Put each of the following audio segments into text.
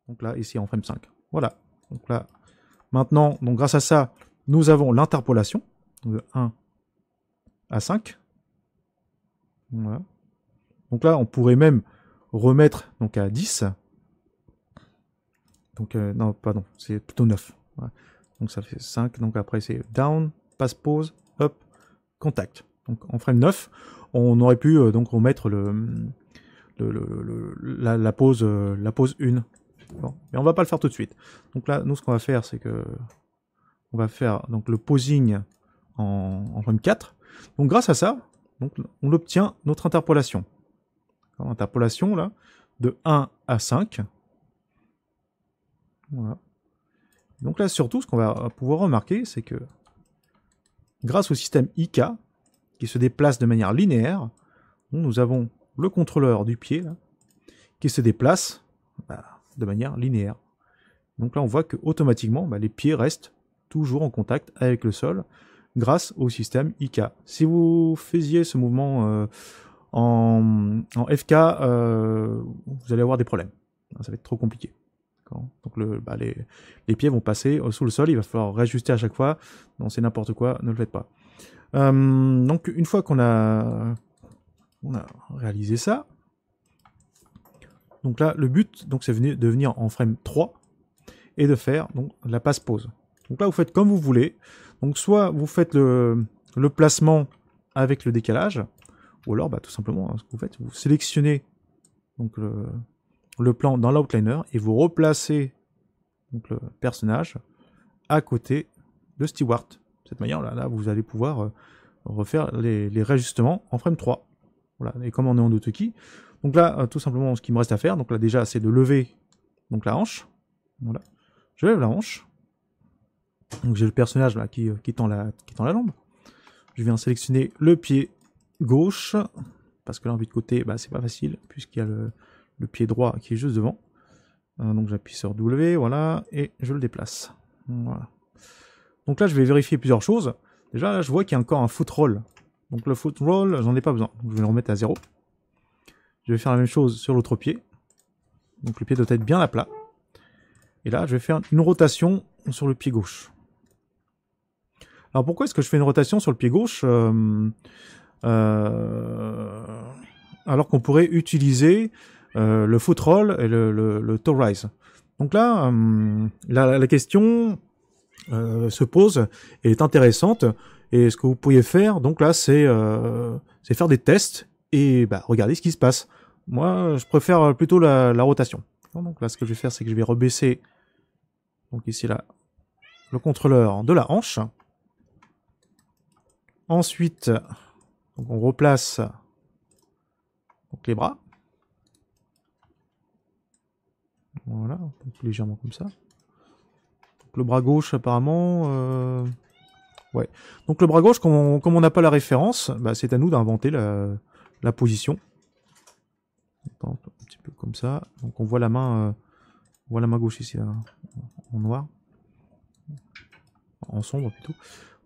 Donc là, ici en frame 5. Voilà. Donc là, maintenant, donc grâce à ça, nous avons l'interpolation de 1 à 5. Voilà. Donc là, on pourrait même remettre donc à 10. Donc, non, pardon, c'est plutôt 9. Voilà. Donc ça fait 5. Donc après, c'est down, pass, pause, up, contact. Donc en frame 9, on aurait pu donc remettre la pause 1. Bon. Mais on va pas le faire tout de suite. Donc là, nous, ce qu'on va faire, c'est que on va faire donc le posing en frame 4. Donc grâce à ça, donc, on obtient notre interpolation. Interpolation là, de 1 à 5. Voilà. Donc là, surtout, ce qu'on va pouvoir remarquer, c'est que grâce au système IK, qui se déplace de manière linéaire, nous avons le contrôleur du pied là, qui se déplace de manière linéaire. Donc là, on voit que automatiquement, les pieds restent toujours en contact avec le sol grâce au système IK. Si vous faisiez ce mouvement en FK, vous allez avoir des problèmes. Ça va être trop compliqué. Donc les pieds vont passer sous le sol, il va falloir réajuster à chaque fois. Non, c'est n'importe quoi, ne le faites pas. Donc une fois qu'on a réalisé ça, donc là le but donc c'est de venir en frame 3 et de faire donc la passe pause. Donc là vous faites comme vous voulez. Donc soit vous faites le placement avec le décalage, ou alors tout simplement ce que vous faites, vous sélectionnez donc le plan dans l'outliner et vous replacez donc le personnage à côté de Stewart. De cette manière là vous allez pouvoir refaire les réajustements en frame 3. Voilà. Et comme on est en auto-key, donc là tout simplement ce qu'il me reste à faire, donc là déjà c'est de lever donc la hanche. Voilà. Je lève la hanche. Donc j'ai le personnage là qui tend la lampe. Je viens sélectionner le pied gauche, parce que là en vue de côté c'est pas facile puisqu'il y a le pied droit qui est juste devant. Donc j'appuie sur W, voilà, et je le déplace. Voilà. Donc là je vais vérifier plusieurs choses. Déjà là je vois qu'il y a encore un foot roll. Donc le foot roll, j'en ai pas besoin. Donc, je vais le remettre à 0. Je vais faire la même chose sur l'autre pied. Donc le pied doit être bien à plat. Et là je vais faire une rotation sur le pied gauche. Alors pourquoi est-ce que je fais une rotation sur le pied gauche alors qu'on pourrait utiliser le foot roll et le toe rise? Donc là, la question se pose et est intéressante. Et ce que vous pourriez faire, donc là, c'est faire des tests et regarder ce qui se passe. Moi, je préfère plutôt la rotation. Donc là, ce que je vais faire, c'est que je vais rebaisser donc ici là le contrôleur de la hanche. Ensuite, donc on replace donc les bras. Voilà, donc légèrement comme ça. Donc le bras gauche, apparemment... Ouais. Donc le bras gauche, comme on n'a pas la référence, c'est à nous d'inventer la position. Un petit peu comme ça. Donc on voit la main gauche ici, là, en noir. En sombre plutôt.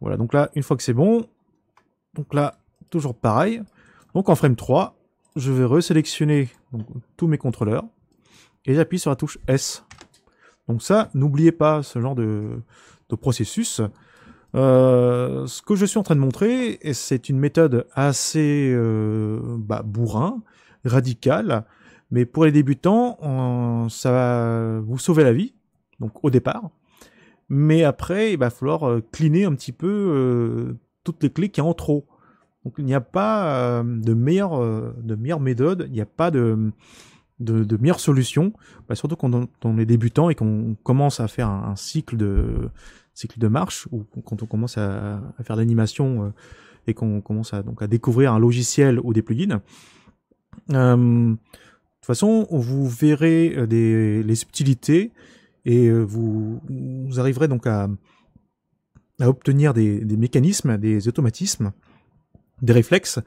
Voilà, donc là, une fois que c'est bon, donc là, toujours pareil. Donc en frame 3, je vais resélectionner donc, tous mes contrôleurs et j'appuie sur la touche S. Donc ça, n'oubliez pas ce genre de processus. Ce que je suis en train de montrer, c'est une méthode assez bourrin, radicale, mais pour les débutants, ça va vous sauver la vie, donc au départ. Mais après, il va falloir cleaner un petit peu toutes les clés qu'il y a en trop. Donc il n'y a pas de meilleure méthode, il n'y a pas de meilleure solution, surtout quand on est débutant et qu'on commence à faire un cycle de marche, ou quand on commence à faire l'animation et qu'on commence à découvrir un logiciel ou des plugins. De toute façon, vous verrez les subtilités et vous arriverez donc à obtenir des mécanismes, des automatismes, des réflexes,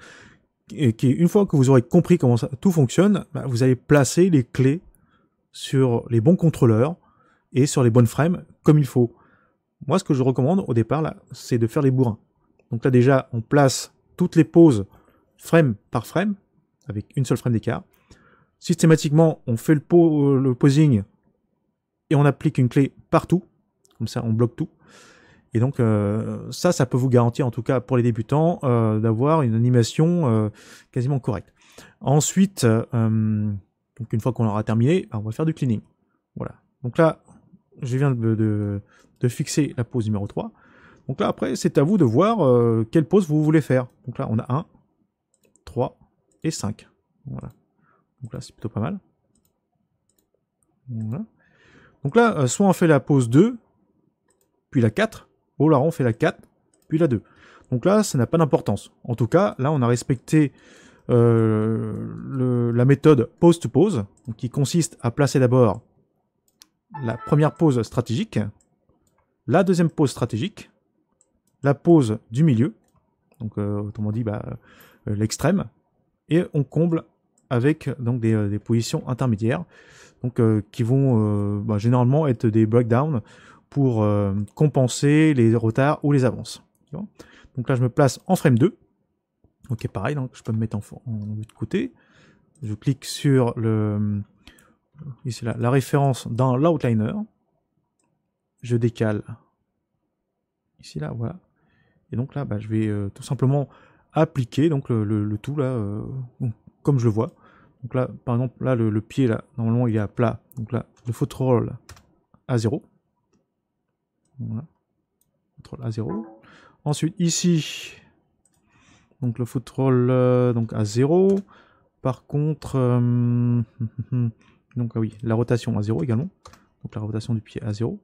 et qui, une fois que vous aurez compris comment tout fonctionne, vous allez placer les clés sur les bons contrôleurs et sur les bonnes frames comme il faut. Moi, ce que je recommande au départ, là, c'est de faire les bourrins. Donc là, déjà, on place toutes les pauses frame par frame, avec une seule frame d'écart. Systématiquement, on fait le posing et on applique une clé partout. Comme ça, on bloque tout. Et donc, ça peut vous garantir, en tout cas pour les débutants, d'avoir une animation quasiment correcte. Ensuite, donc une fois qu'on aura terminé, on va faire du cleaning. Voilà. Donc là, je viens de fixer la pose numéro 3. Donc là, après, c'est à vous de voir quelle pose vous voulez faire. Donc là, on a 1, 3 et 5. Voilà. Donc là, c'est plutôt pas mal. Voilà. Donc là, soit on fait la pose 2, puis la 4, ou là on fait la 4, puis la 2. Donc là, ça n'a pas d'importance. En tout cas, là, on a respecté la méthode pose to pose, donc qui consiste à placer d'abord la première pose stratégique, la deuxième pose stratégique, la pose du milieu, donc autrement dit l'extrême, et on comble avec donc des positions intermédiaires, donc qui vont généralement être des breakdowns pour compenser les retards ou les avances. Donc là je me place en frame 2. Ok, pareil, donc je peux me mettre en vue de côté. Je clique sur ici la référence dans l'outliner. Je décale ici là, voilà. Et donc là, je vais tout simplement appliquer donc le tout là, comme je le vois. Donc là, par exemple, là le pied là, normalement il est à plat. Donc là, le foot roll à 0. Voilà. Foot roll à 0. Ensuite ici, donc le foot roll donc à 0. Par contre, donc oui, la rotation à 0 également. Donc la rotation du pied à 0.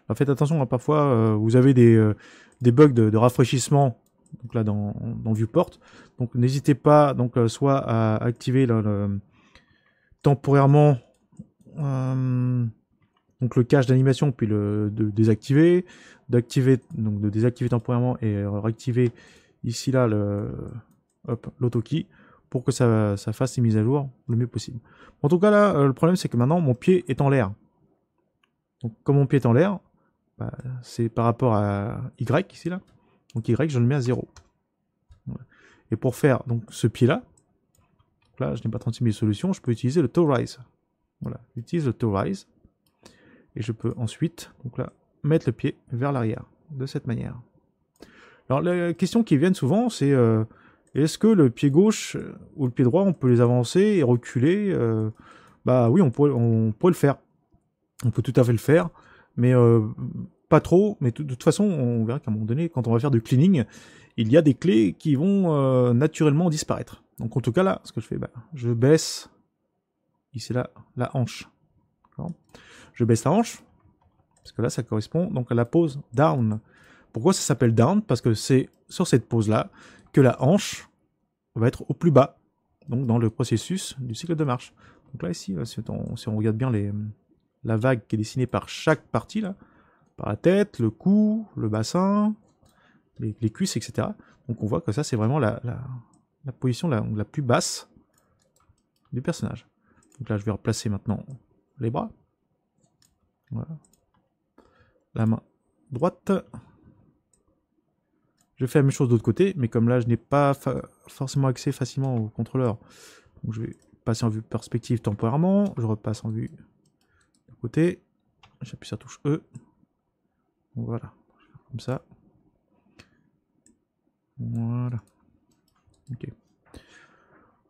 Alors faites attention, hein, parfois vous avez des bugs de rafraîchissement donc là dans Viewport. Donc n'hésitez pas donc soit à activer temporairement donc le cache d'animation puis de désactiver, de désactiver temporairement et réactiver ici là l'autokey pour que ça fasse les mises à jour le mieux possible. En tout cas là, le problème c'est que maintenant mon pied est en l'air. Donc comme mon pied est en l'air, c'est par rapport à Y ici là. Donc Y je le mets à 0. Voilà. Et pour faire donc ce pied là, je n'ai pas 36 000 solutions, je peux utiliser le toe rise. Voilà, j'utilise le toe rise. Et je peux ensuite donc là mettre le pied vers l'arrière de cette manière. Alors la question qui vient souvent c'est est-ce que le pied gauche ou le pied droit on peut les avancer et reculer oui, on pourrait le faire. On peut tout à fait le faire, mais pas trop. Mais de toute façon, on verra qu'à un moment donné, quand on va faire du cleaning, il y a des clés qui vont naturellement disparaître. Donc en tout cas là, ce que je fais, je baisse ici là la hanche. Je baisse la hanche parce que là, ça correspond donc à la pose down. Pourquoi ça s'appelle down? Parce que c'est sur cette pose là que la hanche va être au plus bas, donc dans le processus du cycle de marche. Donc là ici, si on regarde bien la vague qui est dessinée par chaque partie là, par la tête, le cou, le bassin, les cuisses, etc. Donc on voit que ça c'est vraiment la position la plus basse du personnage. Donc là je vais replacer maintenant les bras. Voilà. La main droite. Je fais la même chose de l'autre côté, mais comme là je n'ai pas forcément accès facilement au contrôleur, donc je vais passer en vue perspective temporairement, je repasse en vue de côté, j'appuie sur la touche E. Voilà, comme ça. Voilà. Ok.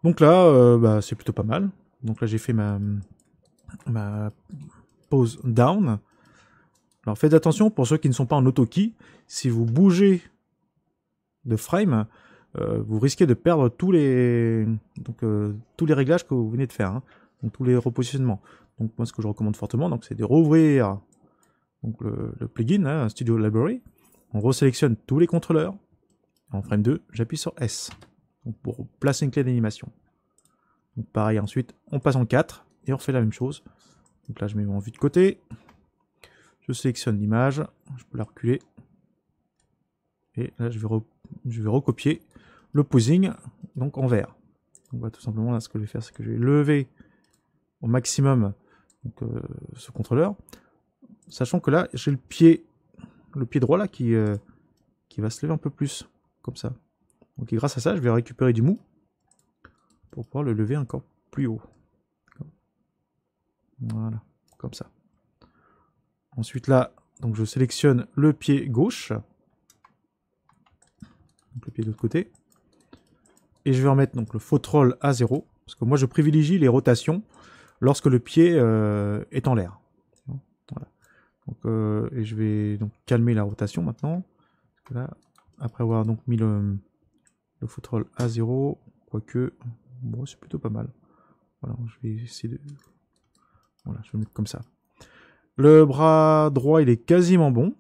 Donc là, c'est plutôt pas mal. Donc là, j'ai fait ma pose down. Alors faites attention pour ceux qui ne sont pas en auto-key. Si vous bougez de frame, vous risquez de perdre tous les réglages que vous venez de faire. Hein. Donc tous les repositionnements. Donc moi, ce que je recommande fortement, c'est de rouvrir donc le plugin, hein, Studio Library. On resélectionne tous les contrôleurs. En frame 2, j'appuie sur S donc pour placer une clé d'animation. Donc pareil, ensuite, on passe en 4 et on refait la même chose. Donc là, je mets en vue de côté. Je sélectionne l'image, je peux la reculer. Et là, je vais recopier le posing donc en vert. Donc tout simplement, là, ce que je vais faire, c'est que je vais lever au maximum donc, ce contrôleur. Sachant que là, j'ai le pied droit là qui va se lever un peu plus, comme ça. Donc grâce à ça, je vais récupérer du mou pour pouvoir le lever encore plus haut. Voilà, comme ça. Ensuite là, donc je sélectionne le pied gauche. Donc le pied de l'autre côté. Et je vais remettre donc le faux-troll à 0. Parce que moi je privilégie les rotations lorsque le pied est en l'air. Voilà. Donc, et je vais donc calmer la rotation maintenant. Parce que là, après avoir donc mis le faux-troll à 0, quoique, bon, c'est plutôt pas mal. Voilà, je vais essayer de... Voilà, je vais le mettre comme ça. Le bras droit, il est quasiment bon.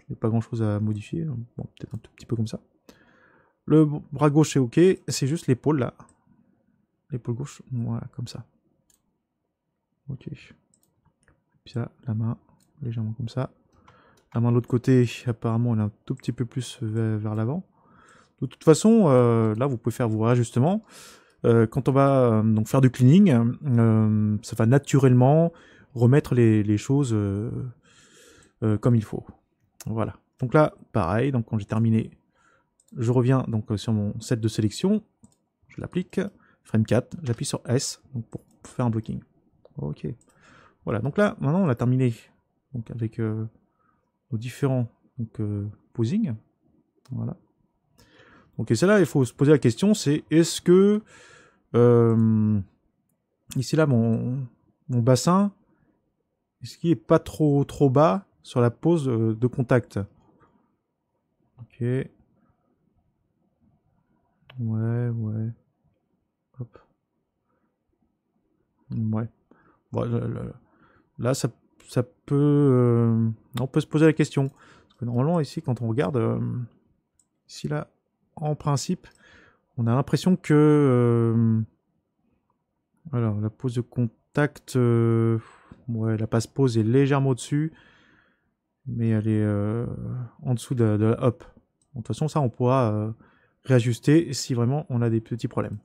Il n'y a pas grand chose à modifier. Bon, peut-être un tout petit peu comme ça. Le bras gauche est ok. C'est juste l'épaule là. L'épaule gauche, voilà, comme ça. Ok. Puis ça, la main, légèrement comme ça. La main de l'autre côté, apparemment, elle est un tout petit peu plus vers l'avant. De toute façon, là, vous pouvez faire vos réajustements. Quand on va donc faire du cleaning, ça va naturellement remettre les choses comme il faut. Voilà. Donc là, pareil, donc quand j'ai terminé, je reviens donc sur mon set de sélection, je l'applique, frame 4, j'appuie sur S donc pour faire un blocking. Ok. Voilà, donc là, maintenant on a terminé donc avec nos différents posings. Voilà. Donc et c'est là, il faut se poser la question, c'est est-ce que ici là mon bassin, est-ce qu'il est pas trop bas sur la pose de contact? Ok. Ouais. Hop. Ouais. Bon, là, ça peut... on peut se poser la question. Parce que normalement, ici, quand on regarde... ici, là, en principe, on a l'impression que... alors, la pose de contact... ouais, la passe pose est légèrement au-dessus. Mais elle est en dessous de la hop. De toute façon, ça, on pourra réajuster si vraiment on a des petits problèmes.